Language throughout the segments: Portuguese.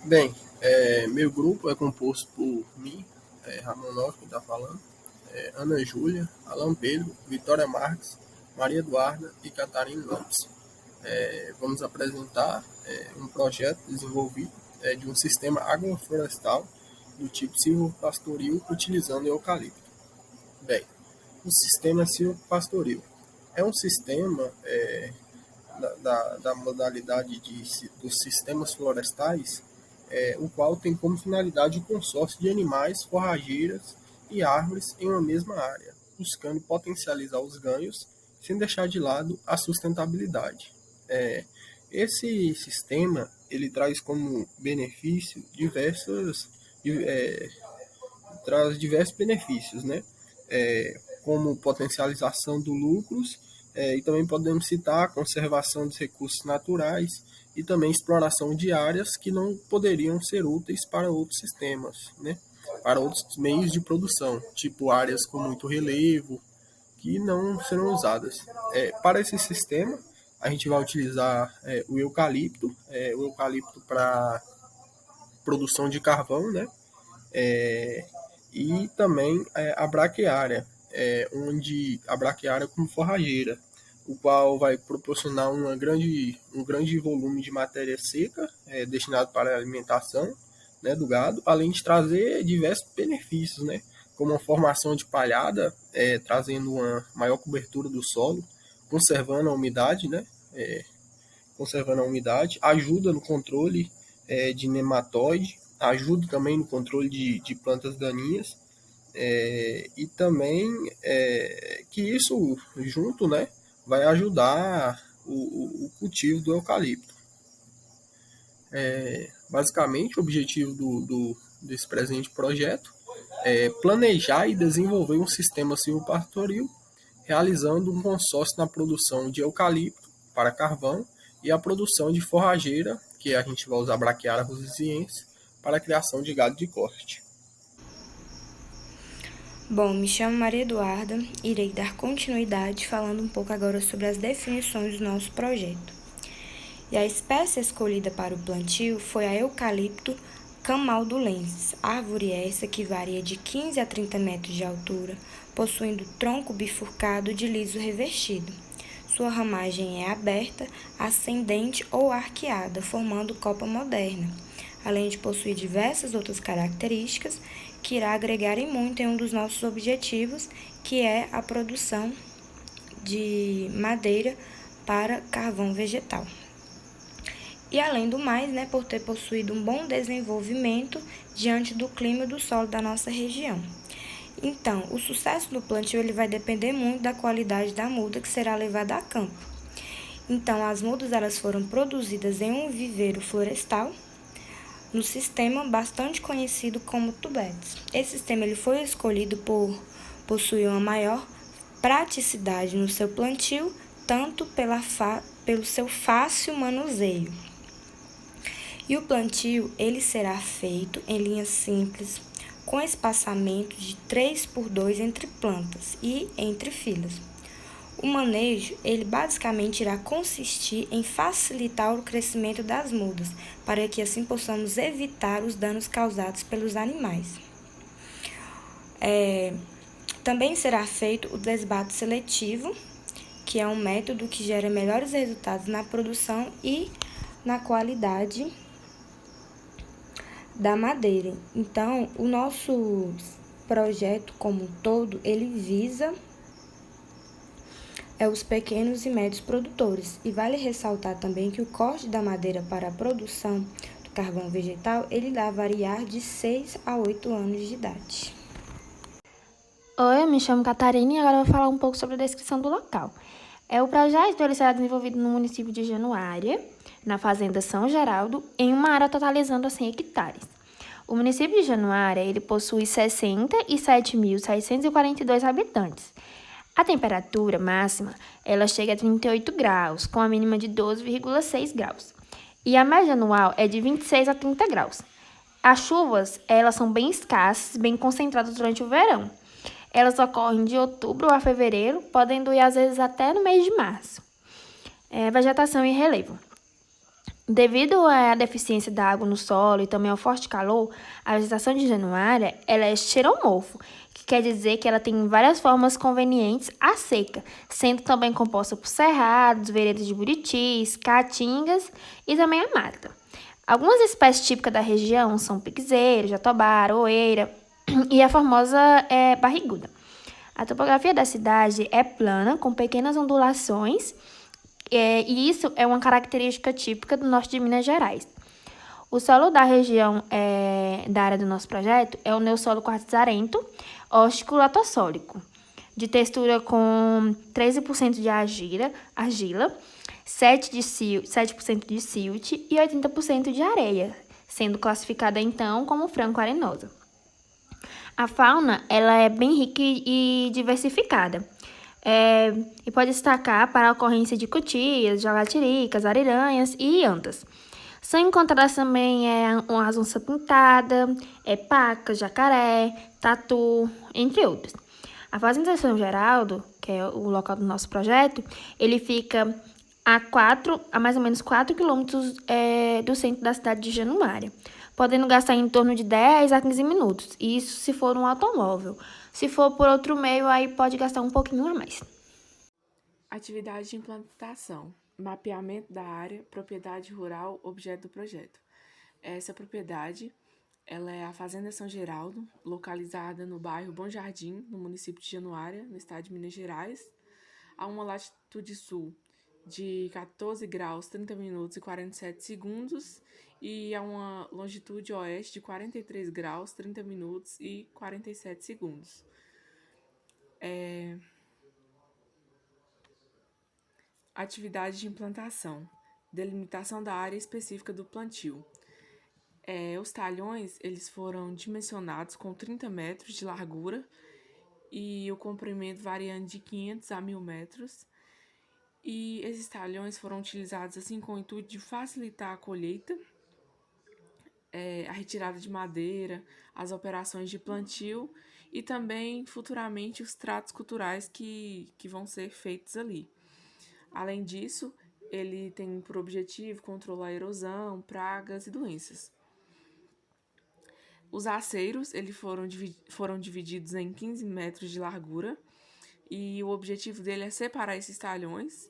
Bem, meu grupo é composto por mim, Ramon Nobre, que está falando, Ana Júlia, Alan Pedro, Vitória Marques, Maria Eduarda e Catarina Lopes. Vamos apresentar um projeto desenvolvido de um sistema agroflorestal do tipo silvopastoril utilizando eucalipto. Bem, o sistema silvopastoril é um sistema da modalidade dos sistemas florestais, o qual tem como finalidade o consórcio de animais, forrageiras e árvores em uma mesma área, buscando potencializar os ganhos sem deixar de lado a sustentabilidade. Esse sistema ele traz como benefício traz diversos benefícios, né? Como potencialização do lucros, e também podemos citar a conservação dos recursos naturais e também exploração de áreas que não poderiam ser úteis para outros sistemas, né? Para outros meios de produção, tipo áreas com muito relevo, que não serão usadas. Para esse sistema, a gente vai utilizar o eucalipto para produção de carvão, né? E também a braquiária, onde a braquiária como forrageira, o qual vai proporcionar um grande volume de matéria seca destinado para a alimentação, né, do gado, além de trazer diversos benefícios, né, como a formação de palhada, trazendo uma maior cobertura do solo, conservando a umidade, né, conservando a umidade, ajuda no controle de nematóide, ajuda também no controle de plantas daninhas, e também que isso junto, né, vai ajudar o cultivo do eucalipto. Basicamente, o objetivo desse presente projeto é planejar e desenvolver um sistema silvopastoril, realizando um consórcio na produção de eucalipto para carvão e a produção de forrageira, que a gente vai usar braquiária rosiziense, para a criação de gado de corte. Bom, me chamo Maria Eduarda, irei dar continuidade falando um pouco agora sobre as definições do nosso projeto. E a espécie escolhida para o plantio foi a eucalipto camaldulensis, árvore essa que varia de 15 a 30 metros de altura, possuindo tronco bifurcado de liso revestido. Sua ramagem é aberta, ascendente ou arqueada, formando copa moderna, além de possuir diversas outras características que irá agregar em muito em um dos nossos objetivos, que é a produção de madeira para carvão vegetal. E além do mais, né, por ter possuído um bom desenvolvimento diante do clima e do solo da nossa região. Então, o sucesso do plantio ele vai depender muito da qualidade da muda que será levada a campo. Então, as mudas elas foram produzidas em um viveiro florestal, no sistema bastante conhecido como tubetes. Esse sistema ele foi escolhido por possuir uma maior praticidade no seu plantio, tanto pelo seu fácil manuseio. E o plantio ele será feito em linhas simples, com espaçamento de 3 por 2 entre plantas e entre filas. O manejo, ele basicamente irá consistir em facilitar o crescimento das mudas, para que assim possamos evitar os danos causados pelos animais. Também será feito o desbate seletivo, que é um método que gera melhores resultados na produção e na qualidade da madeira. Então, o nosso projeto como um todo, ele visa os pequenos e médios produtores. E vale ressaltar também que o corte da madeira para a produção do carvão vegetal, ele dá a variar de 6 a 8 anos de idade. Oi, eu me chamo Catarina e agora eu vou falar um pouco sobre a descrição do local. O projeto ele será desenvolvido no município de Januária, na fazenda São Geraldo, em uma área totalizando 100 hectares. O município de Januária ele possui 67.642 habitantes. A temperatura máxima ela chega a 38 graus, com a mínima de 12,6 graus. E a média anual é de 26 a 30 graus. As chuvas elas são bem escassas, bem concentradas durante o verão. Elas ocorrem de outubro a fevereiro, podem durar às vezes até no mês de março. Vegetação e relevo. Devido à deficiência da água no solo e também ao forte calor, a vegetação de Januária ela é xeromorfo, que quer dizer que ela tem várias formas convenientes à seca, sendo também composta por cerrados, veredas de buritis, caatingas e também a mata. Algumas espécies típicas da região são piquezeiro, jatobara, oeira e a famosa barriguda. A topografia da cidade é plana, com pequenas ondulações, e isso é uma característica típica do norte de Minas Gerais. O solo da região da área do nosso projeto é o neossolo quartzarento óstico-latossólico, de textura com 13% de argila 7% de silt e 80% de areia, sendo classificada então como franco-arenosa. A fauna ela é bem rica e diversificada. E pode destacar para a ocorrência de cutias, jagatiricas, ariranhas e antas. São encontradas também uma onça pintada, paca, jacaré, tatu, entre outros. A Fazenda São Geraldo, que é o local do nosso projeto, ele fica a mais ou menos 4 quilômetros do centro da cidade de Januária, podendo gastar em torno de 10 a 15 minutos, isso se for um automóvel. Se for por outro meio, aí pode gastar um pouquinho a mais. Atividade de implantação, mapeamento da área, propriedade rural, objeto do projeto. Essa propriedade, ela é a Fazenda São Geraldo, localizada no bairro Bom Jardim, no município de Januária, no estado de Minas Gerais, a uma latitude sul de 14 graus 30 minutos e 47 segundos e a uma longitude oeste de 43 graus 30 minutos e 47 segundos. Atividade de implantação, delimitação da área específica do plantio. Os talhões eles foram dimensionados com 30 metros de largura e o comprimento variando de 500 a 1.000 metros. E esses talhões foram utilizados assim com o intuito de facilitar a colheita, a retirada de madeira, as operações de plantio e também futuramente os tratos culturais que vão ser feitos ali. Além disso, ele tem por objetivo controlar a erosão, pragas e doenças. Os aceiros eles foram divididos em 15 metros de largura e o objetivo dele é separar esses talhões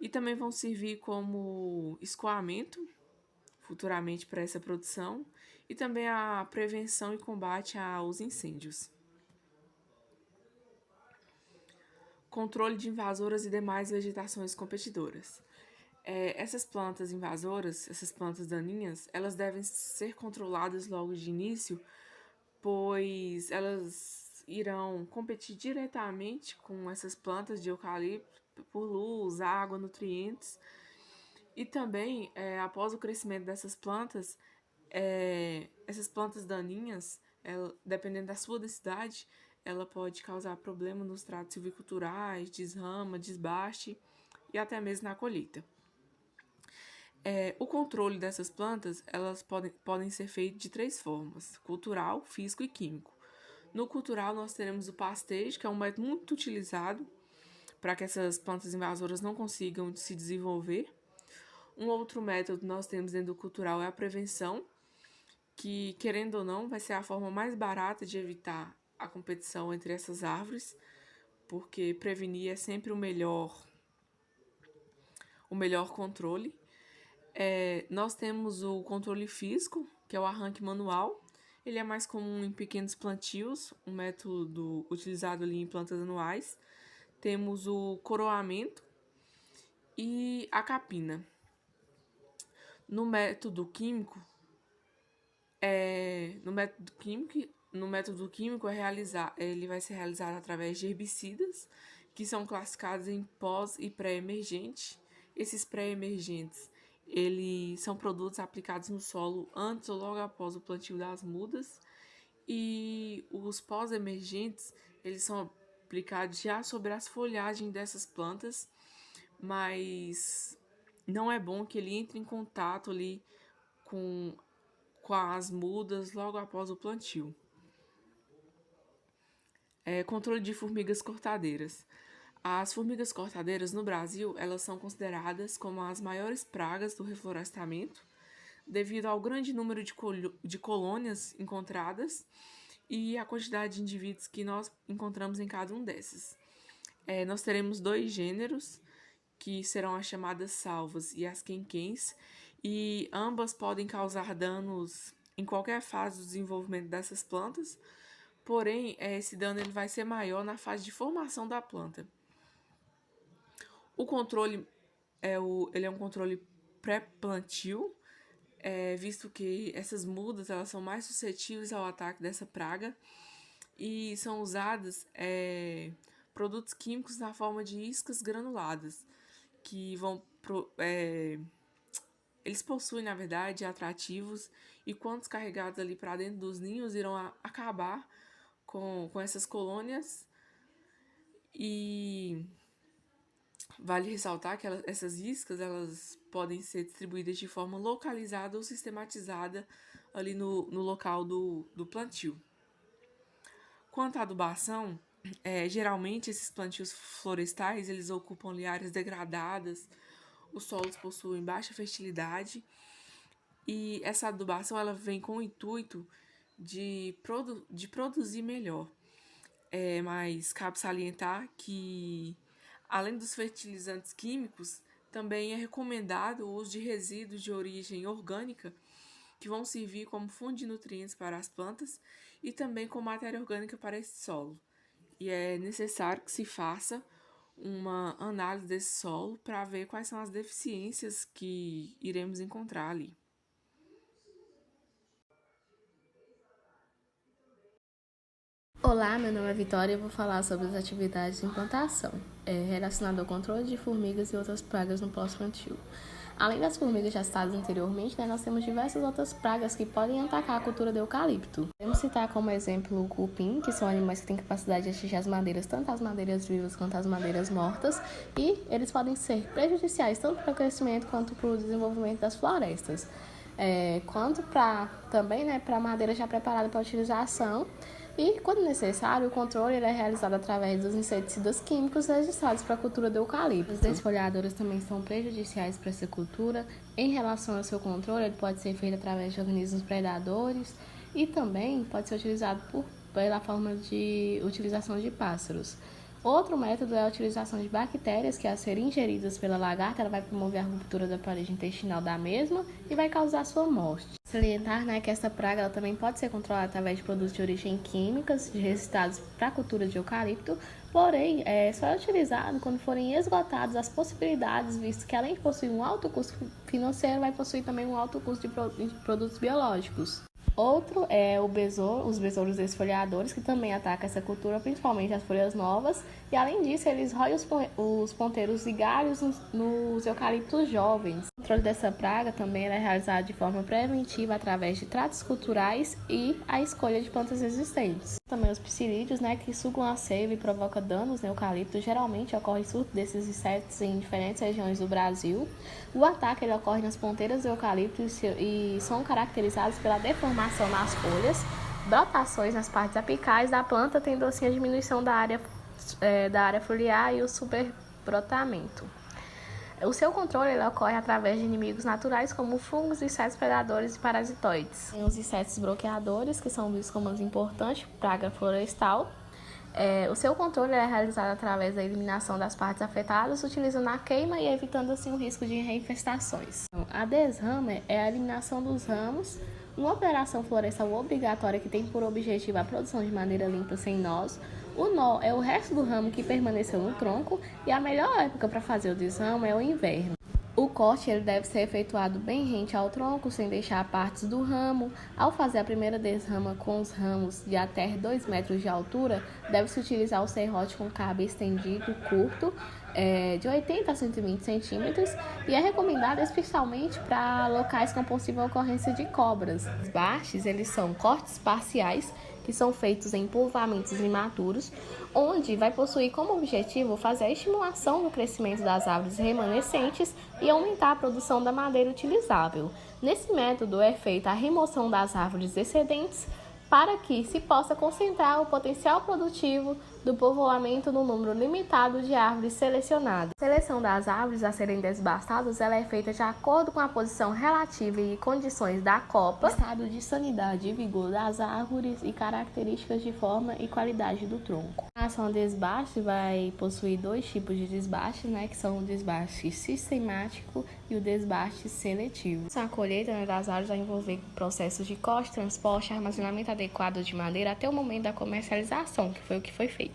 e também vão servir como escoamento futuramente para essa produção e também a prevenção e combate aos incêndios. Controle de invasoras e demais vegetações competidoras. Essas plantas invasoras, essas plantas daninhas, elas devem ser controladas logo de início, pois elas irão competir diretamente com essas plantas de eucalipto por luz, água, nutrientes. E também, após o crescimento dessas plantas daninhas, dependendo da sua densidade, ela pode causar problema nos tratos silviculturais, desrama, desbaste e até mesmo na colheita. O controle dessas plantas, elas podem ser feito de 3 formas: cultural, físico e químico. No cultural, nós teremos o pastejo, que é um método muito utilizado para que essas plantas invasoras não consigam se desenvolver. Um outro método que nós temos dentro do cultural é a prevenção, que, querendo ou não, vai ser a forma mais barata de evitar a competição entre essas árvores, porque prevenir é sempre o melhor controle. Nós temos o controle físico, que é o arranque manual. Ele é mais comum em pequenos plantios, um método utilizado ali em plantas anuais. Temos o coroamento e a capina. No método químico, ele vai ser realizado através de herbicidas, que são classificados em pós e pré-emergente. Esses pré-emergentes, eles são produtos aplicados no solo antes ou logo após o plantio das mudas, e os pós-emergentes, eles são aplicados já sobre as folhagens dessas plantas, mas não é bom que ele entre em contato ali com as mudas logo após o plantio. Controle de formigas cortadeiras. As formigas cortadeiras no Brasil, elas são consideradas como as maiores pragas do reflorestamento, devido ao grande número de colônias encontradas e a quantidade de indivíduos que nós encontramos em cada um desses. Nós teremos 2 gêneros, que serão as chamadas salvas e as quenquens, e ambas podem causar danos em qualquer fase do desenvolvimento dessas plantas, porém, esse dano ele vai ser maior na fase de formação da planta. O controle ele é um controle pré-plantio, visto que essas mudas elas são mais suscetíveis ao ataque dessa praga e são usadas produtos químicos na forma de iscas granuladas, que eles possuem, na verdade, atrativos e quando descarregados ali para dentro dos ninhos irão acabar com essas colônias. E vale ressaltar que essas iscas elas podem ser distribuídas de forma localizada ou sistematizada ali no local do plantio. Quanto à adubação, geralmente esses plantios florestais eles ocupam ali áreas degradadas, os solos possuem baixa fertilidade e essa adubação ela vem com o intuito de produzir melhor. Mas cabe salientar que, além dos fertilizantes químicos, também é recomendado o uso de resíduos de origem orgânica que vão servir como fundo de nutrientes para as plantas e também como matéria orgânica para esse solo. E é necessário que se faça uma análise desse solo para ver quais são as deficiências que iremos encontrar ali. Olá, meu nome é Vitória e eu vou falar sobre as atividades de implantação, relacionado ao controle de formigas e outras pragas no pós-plantio. Além das formigas já citadas anteriormente, nós temos diversas outras pragas que podem atacar a cultura de eucalipto. Podemos citar como exemplo o cupim, que são animais que têm capacidade de atingir as madeiras, tanto as madeiras vivas quanto as madeiras mortas, e eles podem ser prejudiciais tanto para o crescimento quanto para o desenvolvimento das florestas, quanto também para a madeira já preparada para utilização. E, quando necessário, o controle é realizado através dos inseticidas químicos registrados para a cultura do eucalipto. Os desfolhadores também são prejudiciais para essa cultura. Em relação ao seu controle, ele pode ser feito através de organismos predadores e também pode ser utilizado pela forma de utilização de pássaros. Outro método é a utilização de bactérias que, ao serem ingeridas pela lagarta, ela vai promover a ruptura da parede intestinal da mesma e vai causar sua morte. Salientar que essa praga ela também pode ser controlada através de produtos de origem químicas registrados para a cultura de eucalipto, porém, só é utilizado quando forem esgotadas as possibilidades, visto que além de possuir um alto custo financeiro, vai possuir também um alto custo de produtos biológicos. Outro é os besouros desfolhadores, que também atacam essa cultura, principalmente as folhas novas. E além disso, eles roem os ponteiros e galhos nos eucaliptos jovens. O controle dessa praga também é realizado de forma preventiva através de tratos culturais e a escolha de plantas existentes. Também os psilídeos, que sugam a seiva e provocam danos no eucalipto. Geralmente ocorre surto desses insetos em diferentes regiões do Brasil. O ataque ele ocorre nas ponteiras do eucalipto e são caracterizados pela deformação nas folhas, brotações nas partes apicais da planta, tendo assim a diminuição da área foliar e o superbrotamento. O seu controle ele ocorre através de inimigos naturais como fungos, insetos predadores e parasitoides. Tem os insetos bloqueadores, que são vistos como uma importante praga florestal. O seu controle é realizado através da eliminação das partes afetadas, utilizando a queima e evitando assim o risco de reinfestações. A desrama é a eliminação dos ramos, uma operação florestal obrigatória que tem por objetivo a produção de madeira limpa sem nós. O nó é o resto do ramo que permaneceu no tronco e a melhor época para fazer o desramo é o inverno. O corte ele deve ser efetuado bem rente ao tronco, sem deixar partes do ramo. Ao fazer a primeira desrama com os ramos de até 2 metros de altura, deve-se utilizar o serrote com cabo estendido, curto, de 80 a 120 centímetros, e é recomendado especialmente para locais com possível ocorrência de cobras. Os bastes, eles são cortes parciais, que são feitos em povoamentos imaturos, onde vai possuir como objetivo fazer a estimulação do crescimento das árvores remanescentes e aumentar a produção da madeira utilizável. Nesse método é feita a remoção das árvores excedentes para que se possa concentrar o potencial produtivo do povoamento no número limitado de árvores selecionadas. A seleção das árvores a serem desbastadas ela é feita de acordo com a posição relativa e condições da copa, estado de sanidade e vigor das árvores e características de forma e qualidade do tronco. A ação desbaste vai possuir dois tipos de desbaste, que são o desbaste sistemático e o desbaste seletivo. A colheita das árvores vai envolver processos de corte, transporte e armazenamento adequado de madeira até o momento da comercialização, que foi o que foi feito.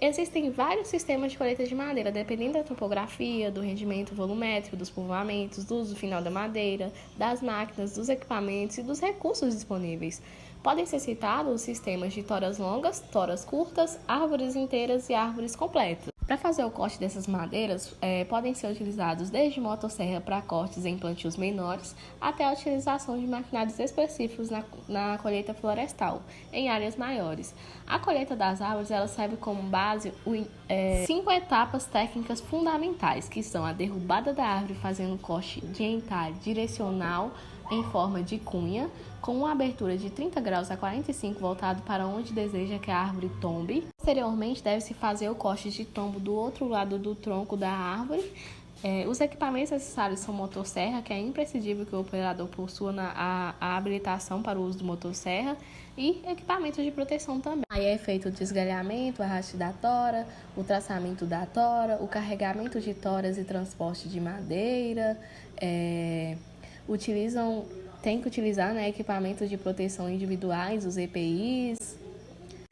Existem vários sistemas de colheita de madeira, dependendo da topografia, do rendimento volumétrico, dos povoamentos, do uso final da madeira, das máquinas, dos equipamentos e dos recursos disponíveis. Podem ser citados os sistemas de toras longas, toras curtas, árvores inteiras e árvores completas. Para fazer o corte dessas madeiras, podem ser utilizados desde motosserra para cortes em plantios menores até a utilização de maquinários específicos na colheita florestal, em áreas maiores. A colheita das árvores ela serve como base 5 etapas técnicas fundamentais, que são a derrubada da árvore fazendo corte de entalhe direcional em forma de cunha, com uma abertura de 30 graus a 45 voltado para onde deseja que a árvore tombe. Posteriormente, deve-se fazer o corte de tombo do outro lado do tronco da árvore. Os equipamentos necessários são motosserra, que é imprescindível que o operador possua a habilitação para o uso do motosserra, e equipamentos de proteção também. Aí é feito o desgalhamento, o arraste da tora, o traçamento da tora, o carregamento de toras e transporte de madeira. Tem que utilizar equipamentos de proteção individuais, os EPIs,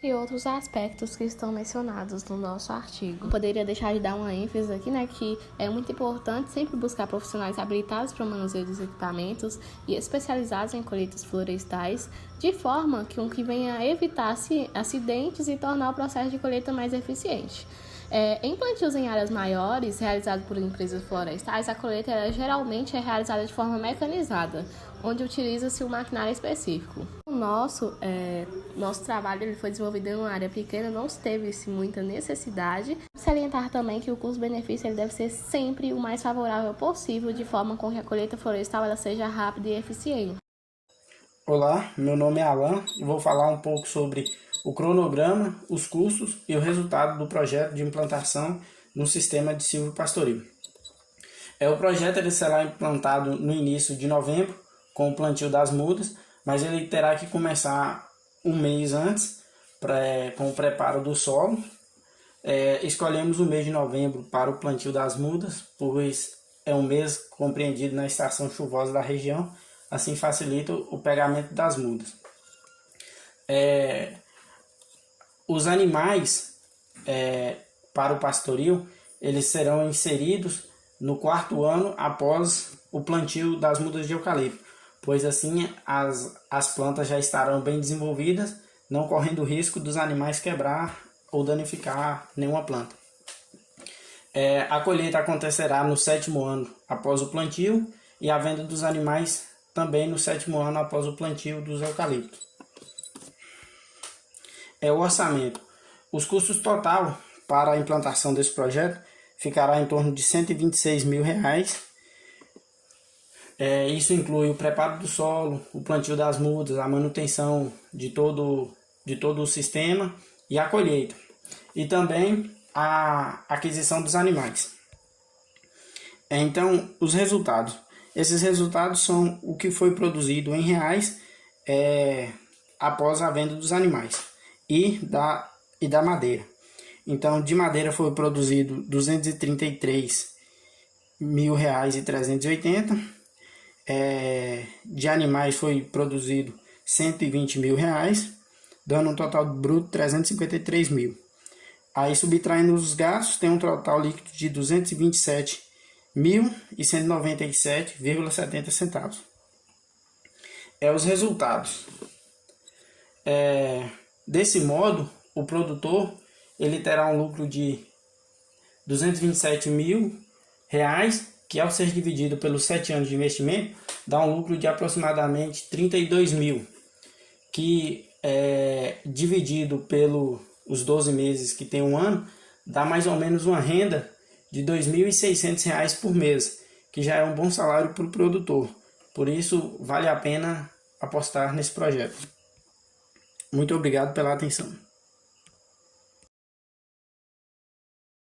e outros aspectos que estão mencionados no nosso artigo. Poderia deixar de dar uma ênfase aqui, que é muito importante sempre buscar profissionais habilitados para o manuseio dos equipamentos e especializados em colheitas florestais, de forma que venha a evitar acidentes e tornar o processo de colheita mais eficiente. Em plantios em áreas maiores, realizados por empresas florestais, a colheita geralmente é realizada de forma mecanizada, onde utiliza-se um maquinário específico. O nosso trabalho ele foi desenvolvido em uma área pequena, não teve muita necessidade. Salientar também que o custo-benefício ele deve ser sempre o mais favorável possível, de forma com que a colheita florestal ela seja rápida e eficiente. Olá, meu nome é Alan e vou falar um pouco sobre o cronograma, os custos e o resultado do projeto de implantação no sistema de silvopastoril. O projeto ele será implantado no início de novembro, com o plantio das mudas, mas ele terá que começar um mês antes, com o preparo do solo. Escolhemos o mês de novembro para o plantio das mudas, pois é um mês compreendido na estação chuvosa da região, assim facilita o pegamento das mudas. Os animais para o pastoril, eles serão inseridos no 4º ano após o plantio das mudas de eucalipto, pois assim as plantas já estarão bem desenvolvidas, não correndo o risco dos animais quebrar ou danificar nenhuma planta. A colheita acontecerá no 7º ano após o plantio e a venda dos animais também no 7º ano após o plantio dos eucaliptos. O orçamento. Os custos total para a implantação desse projeto ficará em torno de R$ 126 mil. Isso inclui o preparo do solo, o plantio das mudas, a manutenção de todo o sistema e a colheita. E também a aquisição dos animais. Então, os resultados. Esses resultados são o que foi produzido em reais após a venda dos animais e da madeira. Então, de madeira foi produzido R$ 233.380. De animais foi produzido R$ 120 mil, dando um total bruto de R$ 353 mil. Aí, subtraindo os gastos, tem um total líquido de R$ 227.197,70 centavos. Os resultados. Desse modo, o produtor ele terá um lucro de R$ 227 mil, que ao ser dividido pelos 7 anos de investimento, dá um lucro de aproximadamente 32 mil, que dividido pelos 12 meses que tem um ano, dá mais ou menos uma renda de R$ 2.600 por mês, que já é um bom salário para o produtor. Por isso, vale a pena apostar nesse projeto. Muito obrigado pela atenção.